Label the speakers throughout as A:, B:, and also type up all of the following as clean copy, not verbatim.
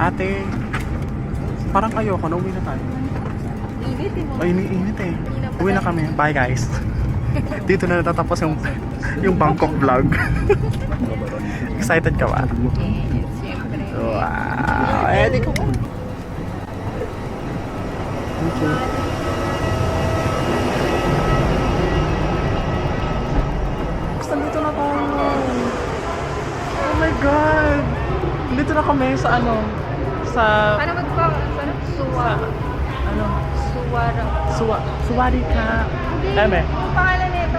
A: Ate, parang ayoko na, uwi na tayo.
B: Init eh.
A: Ay, iniinit eh. Uwi na kami. Bye guys. Dito na natatapos yung Bangkok vlog. Excited ka ba?
B: Yes, siyempre.
A: Wow! Eh, di ko. Thank you. Basta dito na tayo. Oh my God! Dito na kami sa ano? Sa...
B: Paano Ano? Suwa.
A: Ano?
B: Suwara.
A: Suwari ka. Eme?
B: Ang pangalan nito?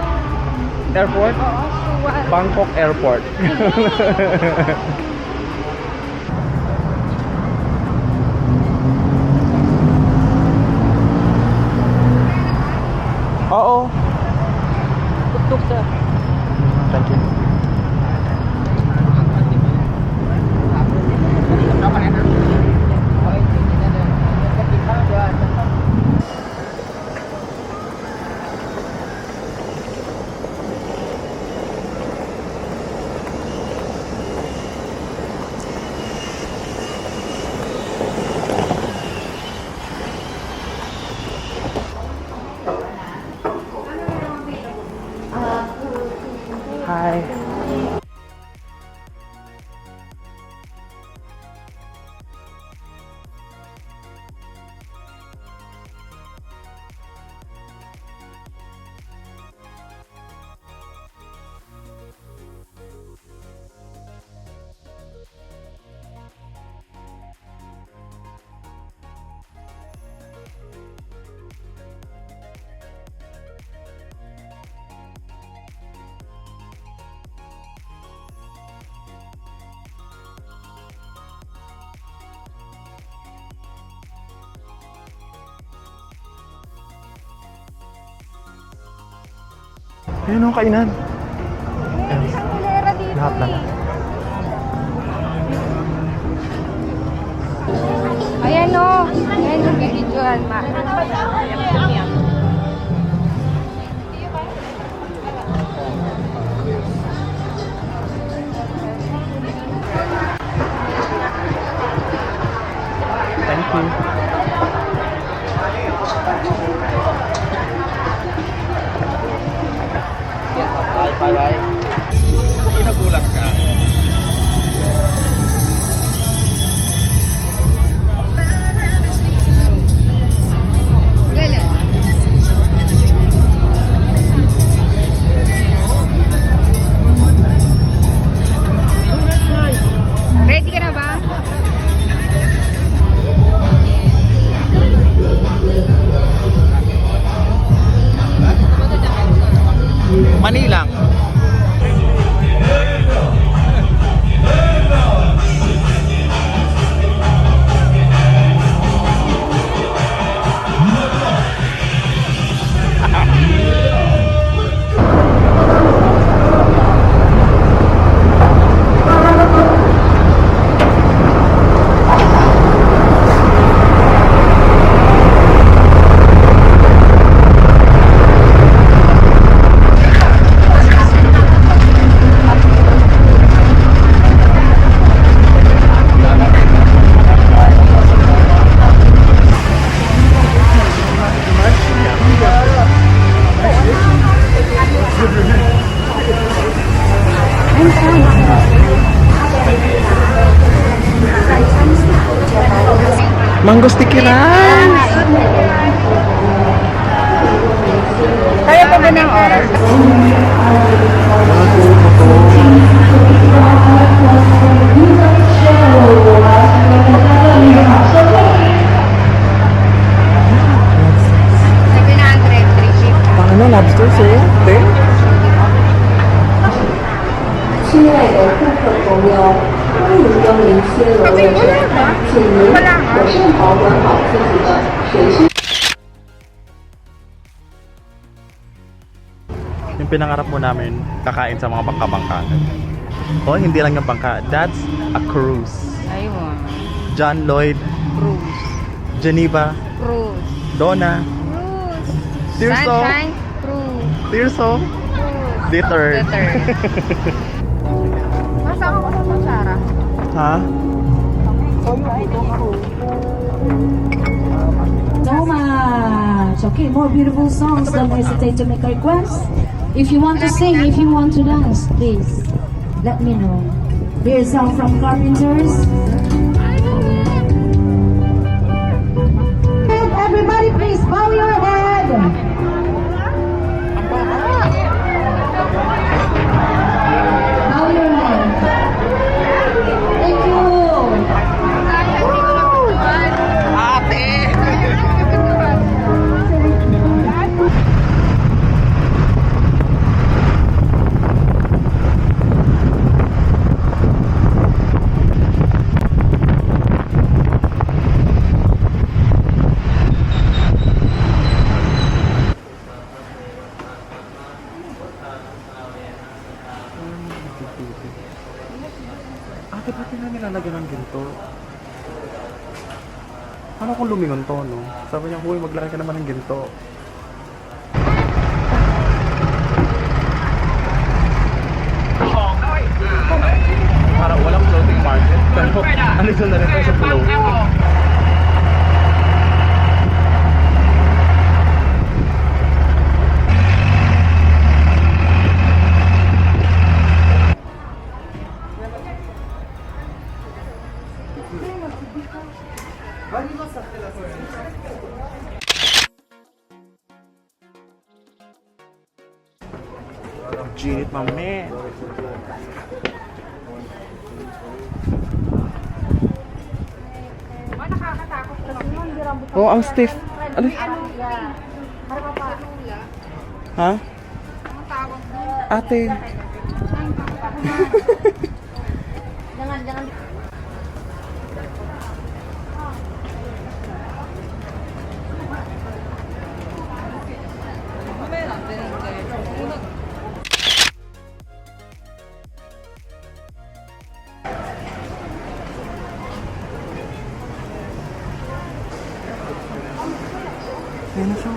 A: Airport?
B: Oo, Suwara.
A: Bangkok Airport. Oo.
B: Tuk-tuk sir.
A: Thank you. Hi. Ayun ang kainan.
B: May isang kulera dito.
A: Lahat na lang.
B: Ayan o. Ayan yung bibidyohan, ma.
A: Thank you. Bye-bye. Inagulat ka.
B: Galing. Ready ka na ba?
A: Manila. Mango stickeran!
B: Kaya pa ba ng oras?
A: Paano? Lobster, sir? Te?
C: 亲爱的顾客朋友，欢迎光临新罗乐园，请您妥善保管好自己的随身。
A: Yung pinangarap mo namin kakain sa mga bangka-bangka. Oh, hindi lang yung bangka. That's a cruise.
B: Ayun.
A: John Lloyd,
B: Cruise.
A: Geneva,
B: Cruise.
A: Donna,
B: Cruise.
A: Tirso,
B: Sunshine. Cruise.
A: Tirso,
B: Cruise.
A: Bitter.
B: Bitter. Masama ko sa Sarah.
A: Ha?
D: So much. Okay, more beautiful songs. Don't hesitate to make a request. If you want to sing, if you want to dance, please let me know. Here's a song from Carpenters. Everybody, please bow your head. Bow your head. Thank you.
A: Ate, ba't na nilalagyan ng ginto? Ano kung lumingon to, no? Sabi niya, huy, maglagay ka naman ng ginto. Parang walang floating market. Pero alisan na rin tayo sa floating. Ginit, my man. Oh, ang stiff. Ano? Ha? Ate. Ayan na siya.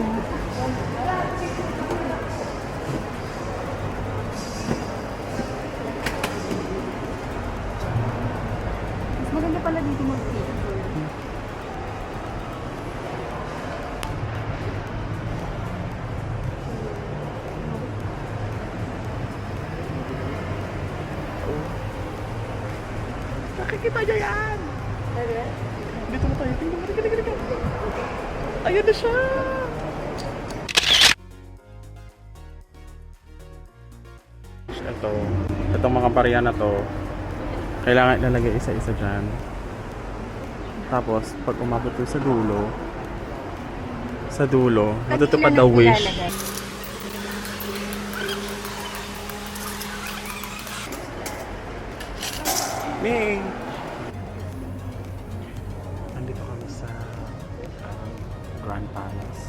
B: Mas maganda pala dito mag-picture.
A: Nakikita niya yan! Dito na tayo. Tingnan mo. Tingnan. Ayan na siya! Itong mga barya na to, kailangan ilalagay isa-isa dyan. Tapos, pag umabot to sa dulo, matutupad the wish. Ming! Nandito kami sa Grand Palace.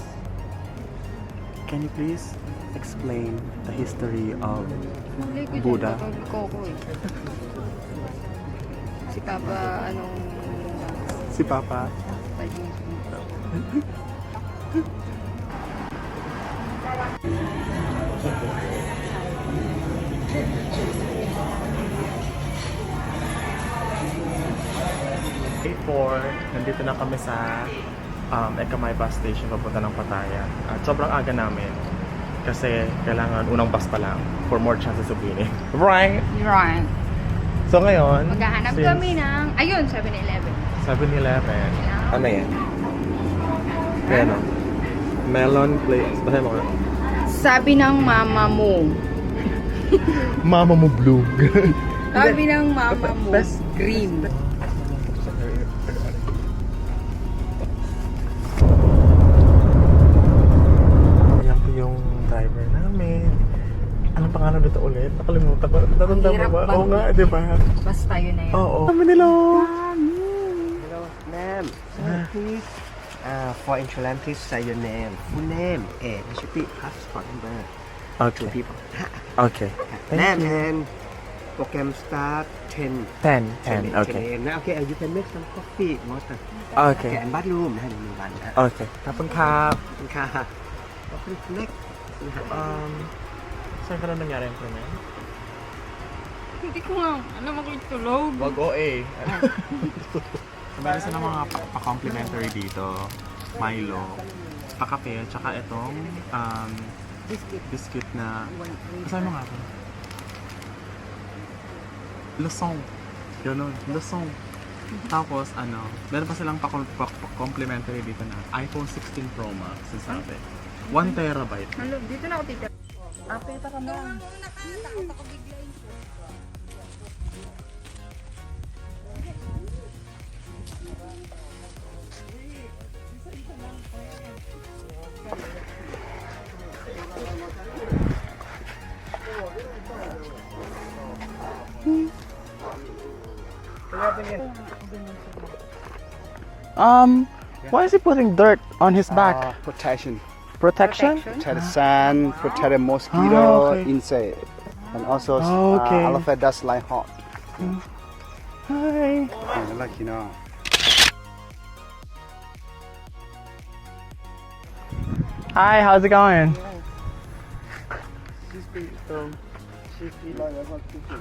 A: Can you please explain the history of Buddha?
B: Si Papa,
A: Si Papa. Nandito na kami sa Ekamay bus station papunta ng Pattaya. At sobrang aga namin kasi kailangan unang bus pa lang for more chances of winning. Right?
B: Right.
A: So ngayon,
B: Maghahanap
A: since
B: kami ng, ayun, 7-Eleven.
A: 7-Eleven. Ano yan? Kaya no? Melon plates. Bahay mo nga.
B: Sabi ng mama mo.
A: Mama mo blue.
B: Sabi ng mama mo,
A: Best-
B: green.
A: Ayan po yung driver namin. Anong pangalan dito ulit? Nakalimutan ko. Natanda mo
B: Hirap
A: ba?
B: ba?
A: Oo nga, di ba?
B: Basta yun na yun.
A: Oo. Kami nila.
E: Hello, ma'am. Please, for insurance, please say your name, full name, and nationality, passport number. Two
A: Okay.
E: people.
A: Okay.
E: Ma'am,
A: Thank you.
E: and program start 10.
A: 10. Okay.
E: Now, okay, you can make some coffee, water.
A: Okay.
E: and bathroom ให้มีวันนะ
A: Okay. ขอบคุณครับ
E: ค่ะ Open next.
A: Saan ka na nangyari yung krimen?
B: Hindi ko nga, alam ako itulog.
A: Wag OA. Meron silang mga pa-complimentary dito. Milo, pa-kape, tsaka itong biscuit na... Kasama mo nga ito? Lusong. Ganun, lusong. Tapos, meron pa silang pa-complimentary dito na iPhone 16 Pro Max, sasabi. 1 terabyte.
B: Hello, dito na ako tita.
A: Apeta ka na. Why is he putting dirt on his back?
F: Protection.
A: Protection?
F: Protect the sun, protect the mosquito
A: okay.
F: insect. And also
A: Okay.
F: elephant does like hot.
A: Hi.
F: Like, you know.
A: Hi, how's it going?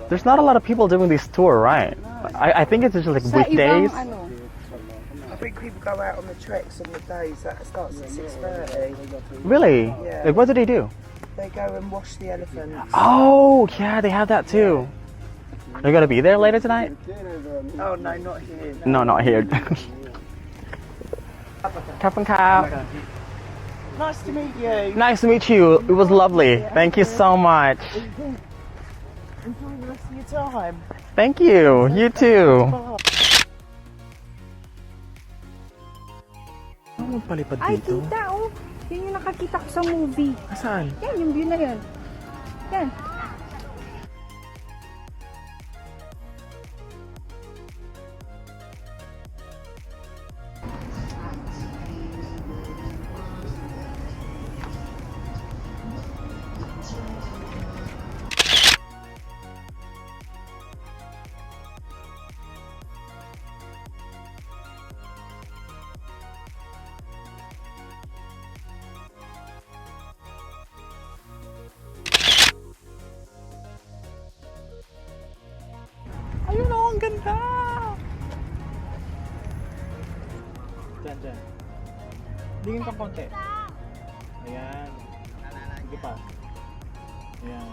A: There's not a lot of people doing this tour, right? I think it's just like weekdays.
G: I think people go out on the treks on the days that starts at 6:30.
A: Really?
G: Yeah.
A: Like, what do they do?
G: They go and wash the elephants.
A: Oh, yeah, they have that too. Are you gonna be there later tonight?
G: Oh no, not here.
A: No, not here. Kapun Kap.
G: Nice to meet you.
A: Nice to meet you. It was lovely. Thank you so much.
G: Enjoy the rest of your time.
A: Thank you. You too. Ano palipad
B: Ay,
A: dito?
B: tita, oh. Yun yung nakakita ko sa movie.
A: Saan?
B: Yan, yung view na yun. Yan.
A: Ayun o, ang ganda! Diyan, diyan. Lingin kang konti. Ayan. Sige pa. Ayan.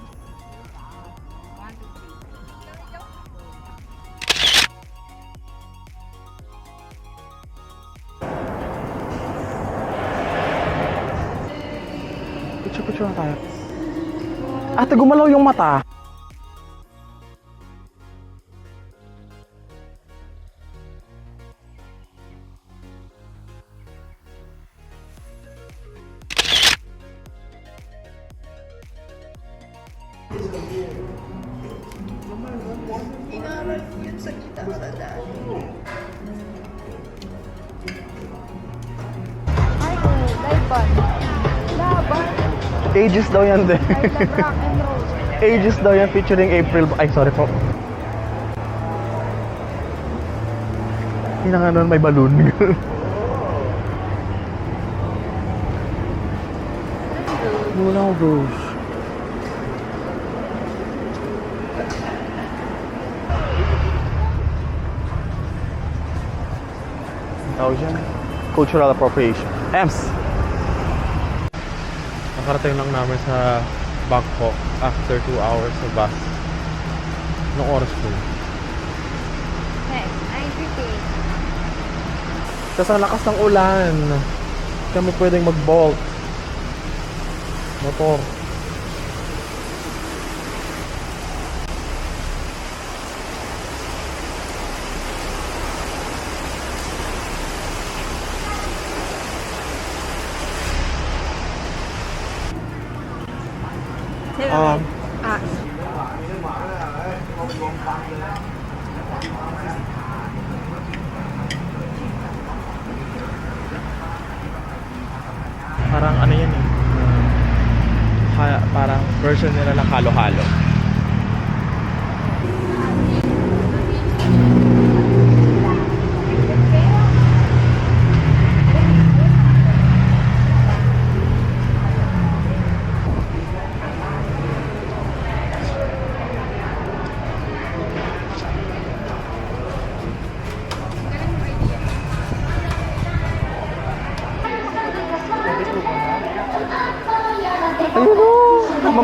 A: Picture na tayo. Ate, gumalaw yung mata.
B: Ay, oh, Laban. Laban.
A: Ages daw yan din.
B: I love rock and roll.
A: Ages daw yan featuring April. Ay, sorry po. Hinanga nun, may balloon. Moulin Rouge. Tawag dyan? Cultural appropriation. EMS! Nakarating lang namin sa Bangkok after 2 hours sa bus. Anong oras po?
B: Hey, I'm pretty.
A: Tapos ang lakas ng ulan. Kami pwedeng mag-bolt. Motor. Parang ano yan eh. Parang version nila ng halo-halo.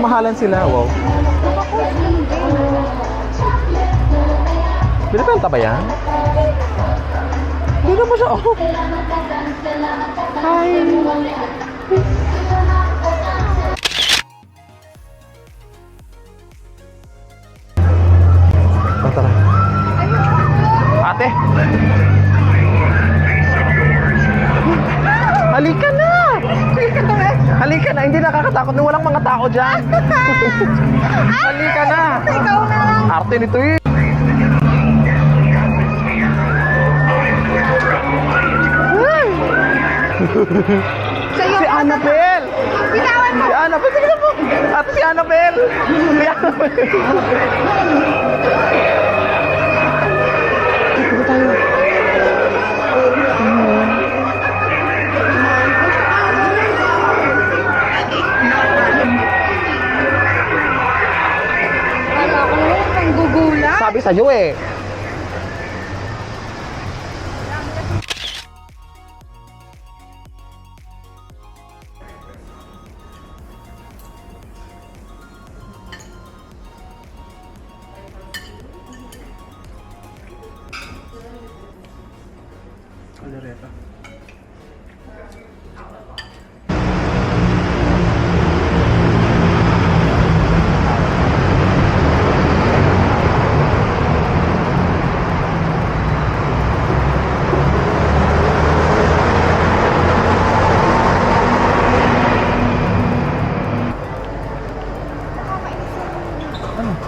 A: mamahalan sila, wow. Binibenta ba yan? Dito pa siya, oh. Hi. Oh, tara. Ate! Halika na! Halika na, hindi nakakatakot na walang mga tao dyan. Halika na!
B: Ikaw na lang.
A: Arte nito eh.
B: Sa'yo.
A: Si Annabelle!
B: Bitawan mo.
A: Si Annabelle! Sige na po! At si Annabelle! Si Annabelle! Dito tayo.
B: Wala ko naman pang gugula.
A: Sabi sa'yo eh. Caldereta.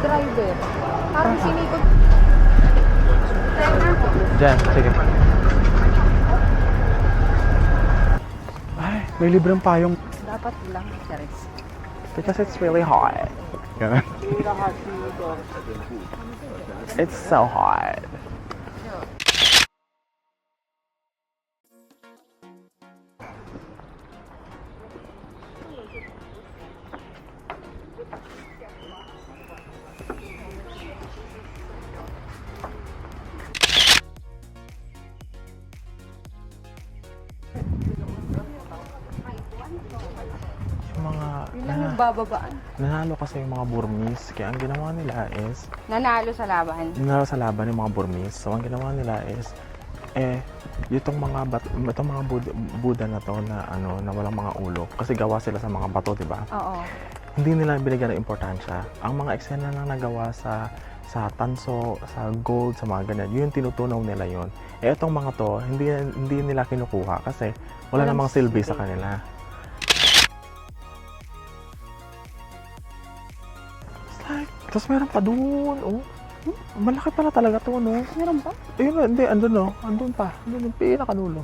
B: Driver. Parang sinikot.
A: Diyan, sige. Ay, may libreng payong.
B: Dapat lang, Charis.
A: Because it's really hot. Ganun. It's so hot. Yung mga
B: Yun lang yung bababaan.
A: nanalo kasi yung mga Burmese, kaya ang ginawa nila is
B: Nanalo sa laban.
A: nanalo sa laban yung mga Burmese. So ang ginawa nila is itong mga Buddha na to na ano na walang mga ulo kasi gawa sila sa mga bato, di ba?
B: Oo.
A: Hindi nila binigyan ng importansya. Ang mga eksena na nagawa sa tanso, sa gold, sa mga ganyan, yun tinutunaw nila yun. Itong mga to, hindi nila kinukuha kasi wala
B: Walang
A: namang silbi sa
B: silbi.
A: kanila. It's like, tapos meron pa doon, oh. Malaki pala talaga to, no?
B: Meron ba?
A: Ayun, hindi, andun, no? Andun pa. Andun yung pinakanulo.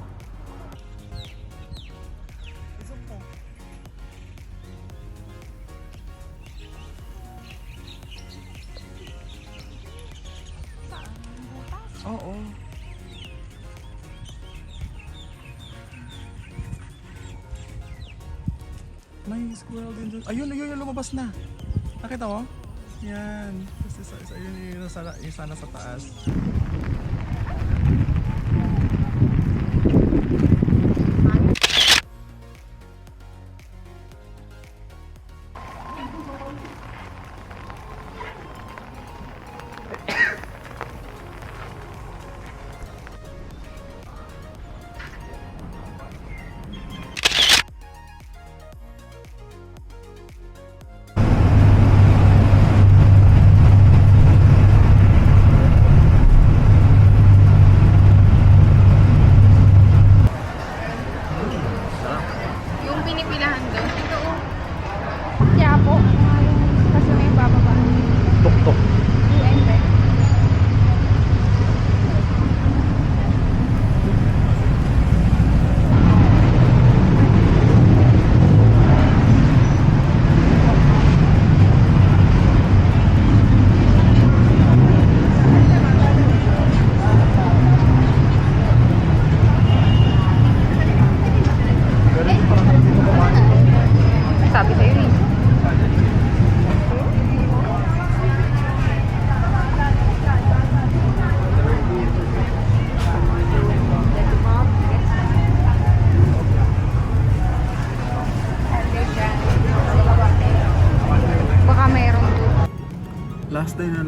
A: Oo. May squirrel din dun. Ayun, ayun, lumabas na. Nakita mo? Yan. Kasi ayun yung sana sa taas.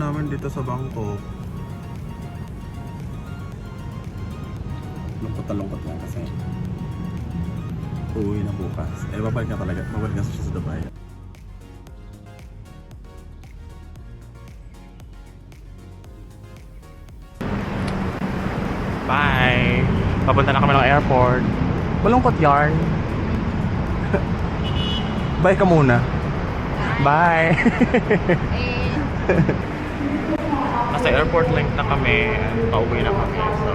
A: namin dito sa Bangkok. Lungkot lang kasi uuwi na bukas. Eh, babalik na talaga. Babalik na siya sa Dubai. Bye! Papunta na kami ng airport. Malungkot yarn. Bye ka muna. Bye! Nasa airport link na kami. Pauwi na kami. So,